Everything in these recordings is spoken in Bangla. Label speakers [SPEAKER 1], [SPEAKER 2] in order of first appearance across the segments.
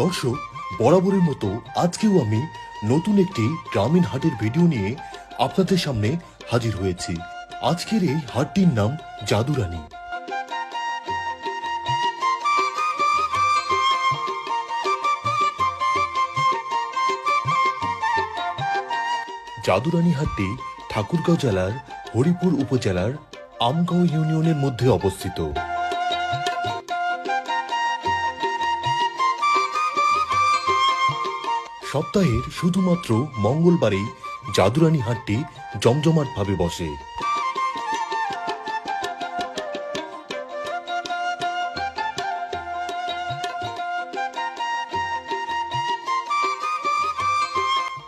[SPEAKER 1] দর্শক, বরাবরের মতো আজকেও আমি নতুন একটি গ্রামীণ হাটের ভিডিও নিয়ে আপনাদের সামনে হাজির হয়েছি। আজকের এই হাটটির নাম জাদুরানী। জাদুরানী হাটটি ঠাকুরগাঁও জেলার হরিপুর উপজেলার আমগাঁও ইউনিয়নের মধ্যে অবস্থিত। সপ্তাহের শুধুমাত্র মঙ্গলবারেই জাদুরানী হাটটি জমজমাটভাবে বসে।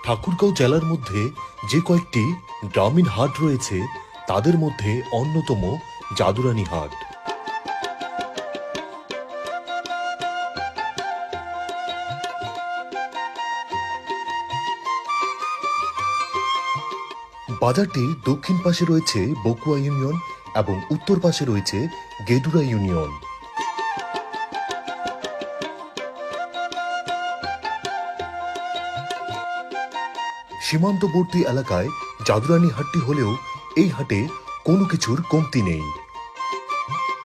[SPEAKER 1] ঠাকুরগাঁও জেলার মধ্যে যে কয়েকটি গ্রামীণ হাট রয়েছে তাদের মধ্যে অন্যতম জাদুরানী হাট। বাজারটির দক্ষিণ পাশে রয়েছে বকুয়া ইউনিয়ন এবং উত্তর পাশে রয়েছে গেদুরা ইউনিয়ন। সীমান্তবর্তী এলাকায় জাদুরানী হাটটি হলেও এই হাটে কোনো কিছুর কমতি নেই।